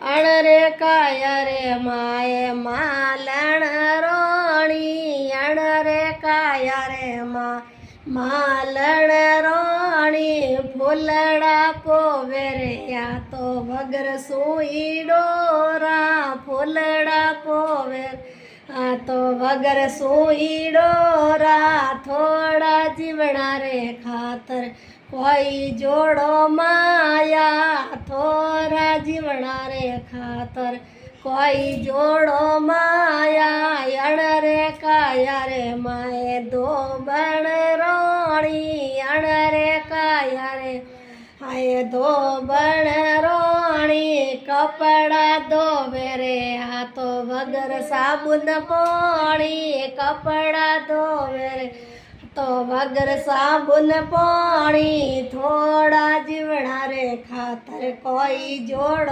अण रे काया रे माए मालण रोणी अण रे काया रे मालण रोणी फूलड़ा पोवे रे या तो वगर सुई डोरा फूलड़ा पोवे आ तो वगर सुई डोरा थोड़ा जीवना रे खातर कोई जोड़ो माया थोड़ा जीवना रे खातर कोई जोड़ो माया अण रे काया रे माए दो बण रोणी अण रे काया रे हाय दो बण रोणी कपड़ा धोवे रे आ तो वगर साबुन पाणी कपड़ा धोवे रे तो वगर साबुन पाणी थोड़ा जीवना रे खातर कोई जोड़ो